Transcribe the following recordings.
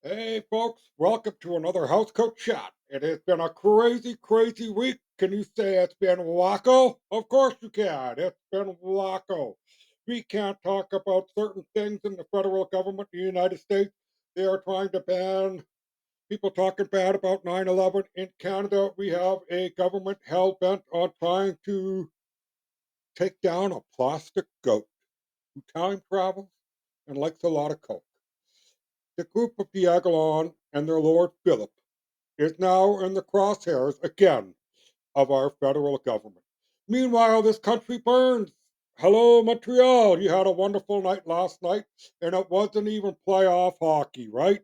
Hey folks, welcome to another housecoat chat. It has been a crazy, crazy week. Can you say it's been wacko? Of course you can. It's been wacko. We can't talk about certain things in the federal government in the United States. They are trying to ban people talking bad about 9/11. In Canada, we have a government hell bent on trying to take down a plastic goat who time travels and likes a lot of coke. The group of Diagolon and their Lord Philip is now in the crosshairs again of our federal government. Meanwhile, this country burns. Hello, Montreal. You had a wonderful night last night, and it wasn't even playoff hockey, right?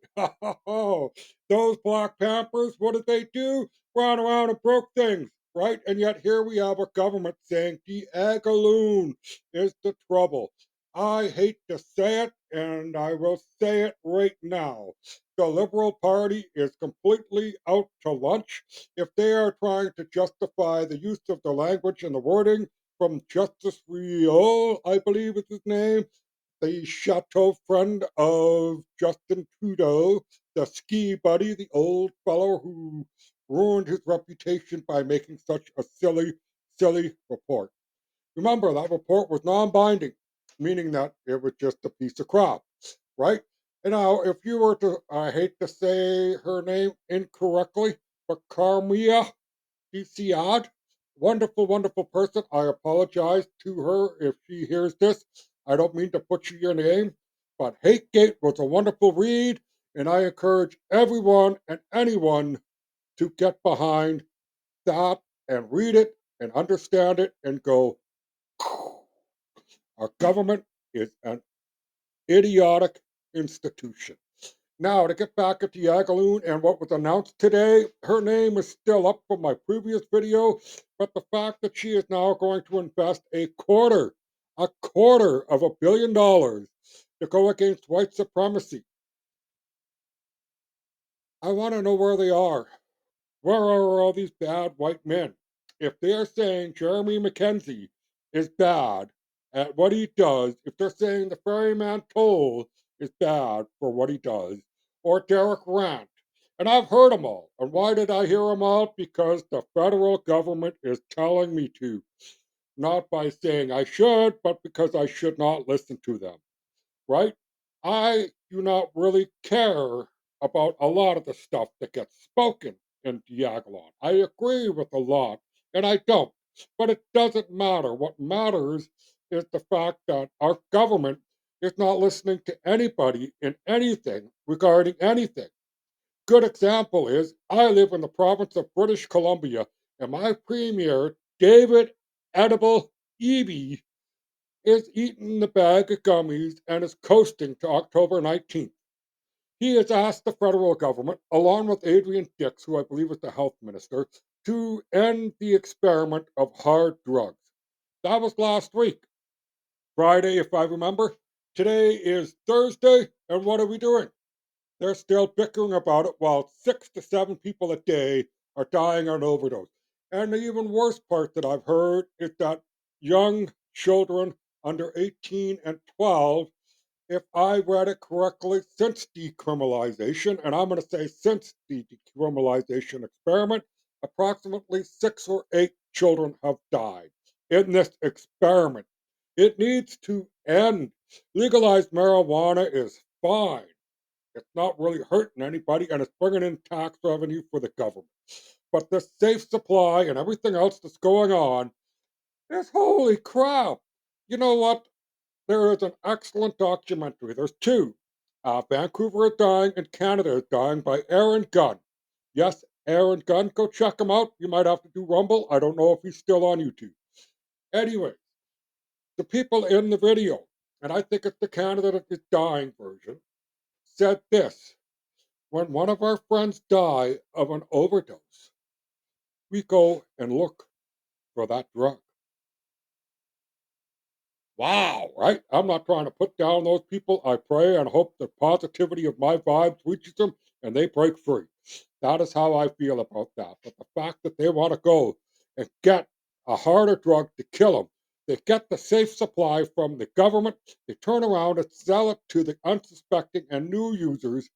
Those Black Panthers, what did they do? Ran around and broke things, right? And yet here we have a government saying Diagolon is the trouble. I hate to say it, and I will say it right now. The Liberal Party is completely out to lunch if they are trying to justify the use of the language and the wording from Justice Rio, I believe is his name, the chateau friend of Justin Trudeau, the ski buddy, the old fellow who ruined his reputation by making such a silly, silly report. Remember, that report was non binding, meaning that it was just a piece of crap, right? And now, if you were to, I hate to say her name incorrectly, but Carmia Fiциad, wonderful, wonderful person. I apologize to her if she hears this. I don't mean to butcher your name, but Hategate was a wonderful read, and I encourage everyone and anyone to get behind that and read it and understand it and go, our government is an idiotic institution. Now, to get back at Diagolon and what was announced today, her name is still up from my previous video, but the fact that she is now going to invest a quarter of $1 billion to go against white supremacy. I want to know where they are. Where are all these bad white men? If they're saying Jeremy McKenzie is bad at what he does, if they're saying the ferryman Toll is bad for what he does, or Derek Rant, and I've heard them all. And why did I hear them all? Because the federal government is telling me to. Not by saying I should, but because I should not listen to them, right? I do not really care about a lot of the stuff that gets spoken in Diagolon. I agree with a lot, and I don't. But it doesn't matter. What matters is the fact that our government is not listening to anybody in anything regarding anything. Good example is I live in the province of British Columbia, and my premier, David Edible Eby, is eating the bag of gummies and is coasting to October 19th. He has asked the federal government, along with Adrian Dix, who I believe is the health minister, to end the experiment of hard drugs. That was last week, Friday, if I remember. Today is Thursday, and what are we doing? They're still bickering about it while 6 to 7 people a day are dying on overdose. And the even worse part that I've heard is that young children under 18 and 12, if I read it correctly, since decriminalization, and I'm going to say since the decriminalization experiment, approximately 6 or 8 children have died in this experiment. It needs to end. Legalized marijuana is fine. It's not really hurting anybody, and it's bringing in tax revenue for the government. But the safe supply and everything else that's going on is holy crap. You know what? There is an excellent documentary. There's two. Vancouver is Dying and Canada is Dying by Aaron Gunn. Yes, Aaron Gunn. Go check him out. You might have to do Rumble. I don't know if he's still on YouTube. Anyway, the people in the video, and I think it's the Canada is Dying version, said this: when one of our friends die of an overdose, we go and look for that drug. Wow, right? I'm not trying to put down those people. I pray and hope the positivity of my vibes reaches them and they break free. That is how I feel about that. But the fact that they want to go and get a harder drug to kill them, they get the safe supply from the government, they turn around and sell it to the unsuspecting and new users.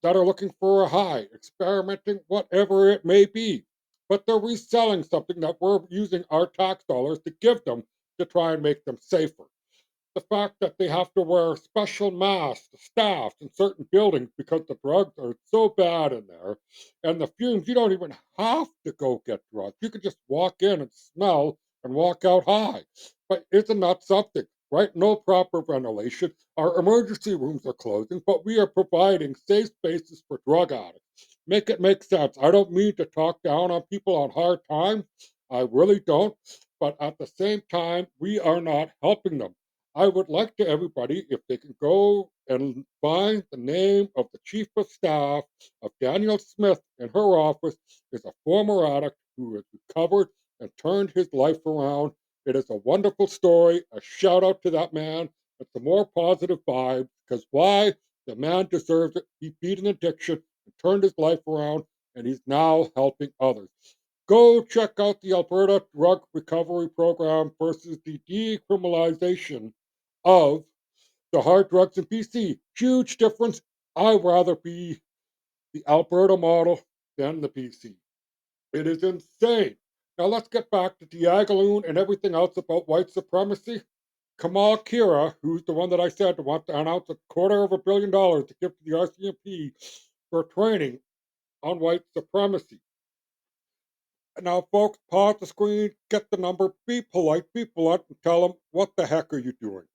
that are looking for a high, experimenting, whatever it may be. But they're reselling something that we're using our tax dollars to give them to try and make them safer. The fact that they have to wear special masks, the staff in certain buildings because the drugs are so bad in there, and the fumes, you don't even have to go get drugs. You can just walk in and smell and walk out high. But isn't that something, right? No proper ventilation. Our emergency rooms are closing, but we are providing safe spaces for drug addicts. Make it make sense. I don't mean to talk down on people on hard times. I really don't. But at the same time, we are not helping them. I would like to everybody, if they can go and find the name of the chief of staff of Daniel Smith in her office, is a former addict who has recovered and turned his life around. It is a wonderful story. A shout out to that man. It's a more positive vibe because why? The man deserves it. He beat an addiction and turned his life around, and he's now helping others. Go check out the Alberta Drug Recovery Program versus the decriminalization of the hard drugs in BC. Huge difference. I'd rather be the Alberta model than the BC. It is insane. Now let's get back to Diagolon and everything else about white supremacy. Kamal Khera, who's the one that I said wants to announce $250 million to give to the RCMP for training on white supremacy. Now, folks, pause the screen, get the number, be polite, and tell them what the heck are you doing?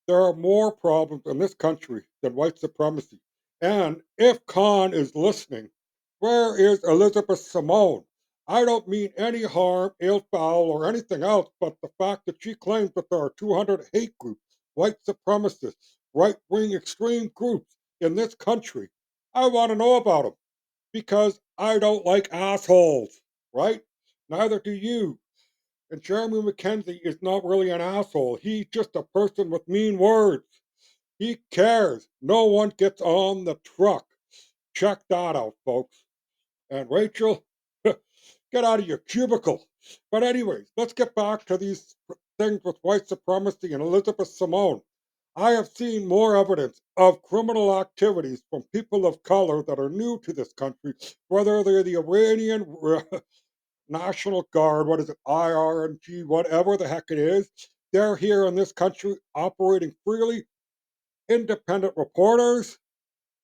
There are more problems in this country than white supremacy. And if Khan is listening, where is Elizabeth Simone? I don't mean any harm, ill foul, or anything else, but the fact that she claims that there are 200 hate groups, white supremacists, right wing extreme groups in this country. I want to know about them because I don't like assholes, right? Neither do you. And Jeremy McKenzie is not really an asshole. He's just a person with mean words. He cares. No one gets on the truck. Check that out, folks. And Rachel, get out of your cubicle. But, anyways, let's get back to these things with white supremacy and Elizabeth Simone. I have seen more evidence of criminal activities from people of color that are new to this country, whether they're the Iranian National Guard, what is it, IRNG, whatever the heck it is. They're here in this country operating freely, independent reporters,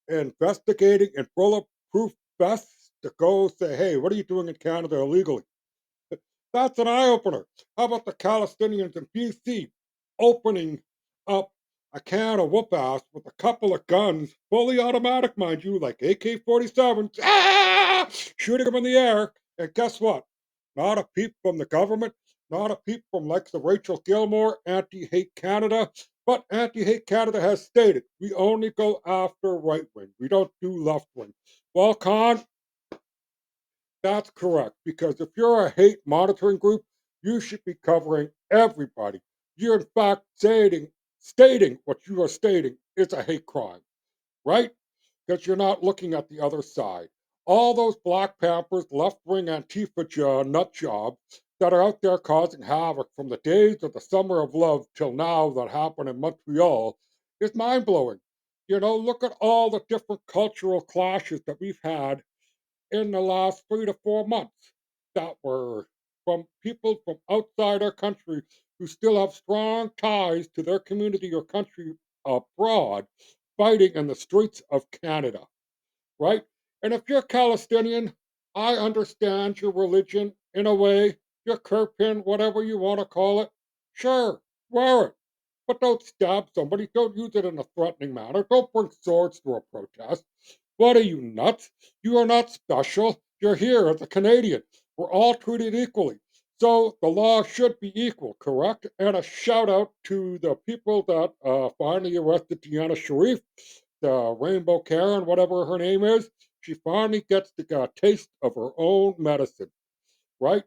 investigating in bulletproof vests to go say, hey, what are you doing in Canada illegally? That's an eye opener. How about the Palestinians in BC opening up a can of whoop ass with a couple of guns, fully automatic, mind you, like AK 47s, shooting them in the air. And guess what? Not a peep from the government, not a peep from likes of Rachel Gilmore, Anti Hate Canada. But Anti Hate Canada has stated we only go after right wing, we don't do left wing. Well, Con, that's correct, because if you're a hate monitoring group, you should be covering everybody. You're in fact stating what you are stating is a hate crime, right? Because you're not looking at the other side. All those Black Panthers, left wing Antifa nut jobs that are out there causing havoc from the days of the Summer of Love till now that happened in Montreal is mind blowing. You know, look at all the different cultural clashes that we've had in the last 3 to 4 months that were from people from outside our country who still have strong ties to their community or country abroad fighting in the streets of Canada, right? And if you're Palestinian, I understand your religion in a way, your kirpan, whatever you want to call it. Sure, wear it. But don't stab somebody. Don't use it in a threatening manner. Don't bring swords to a protest. What are you, nuts? You are not special. You're here as a Canadian. We're all treated equally. So the law should be equal, correct? And a shout out to the people that finally arrested Deanna Sharif, the Rainbow Karen, whatever her name is. She finally gets to get a taste of her own medicine, right?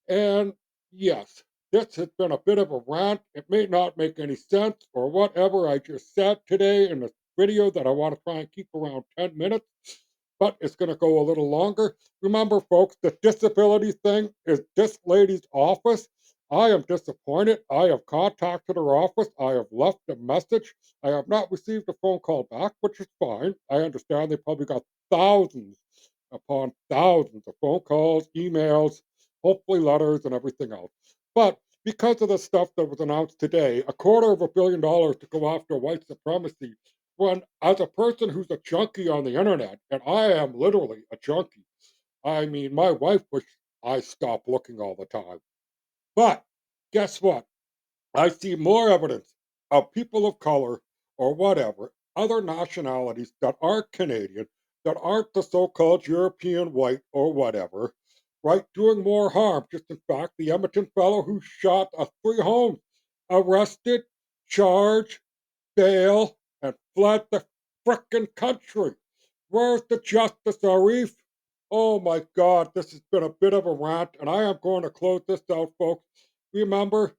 And yes, this has been a bit of a rant. It may not make any sense or whatever I just said today in this video that I want to try and keep around 10 minutes, but it's going to go a little longer. Remember, folks, the disability thing is this lady's office. I am disappointed. I have contacted her office. I have left a message. I have not received a phone call back, which is fine. I understand they probably got thousands upon thousands of phone calls, emails, hopefully letters, and everything else. But because of the stuff that was announced today, $250 million to go after white supremacy, when as a person who's a junkie on the internet, and I am literally a junkie, I mean, my wife wishes I stopped looking all the time. But guess what? I see more evidence of people of color or whatever, other nationalities that aren't Canadian, that aren't the so called European white or whatever, right, doing more harm. Just in fact, the Edmonton fellow who shot three homes, arrested, charged, bail, and fled the frickin' country. Where's the justice, Arif? Oh my God, this has been a bit of a rant, and I am going to close this out, folks. Remember,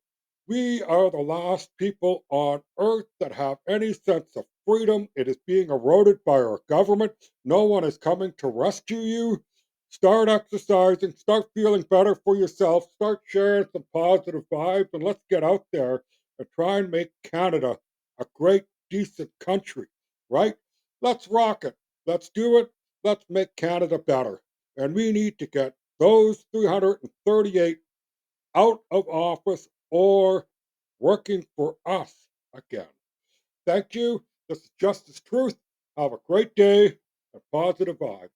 we are the last people on earth that have any sense of freedom. It is being eroded by our government. No one is coming to rescue you. Start exercising, start feeling better for yourself, start sharing some positive vibes, and let's get out there and try and make Canada a great, decent country, right? Let's rock it. Let's do it. Let's make Canada better. And we need to get those 338 out of office or working for us again. Thank you. This is Justice Truth. Have a great day and positive vibes.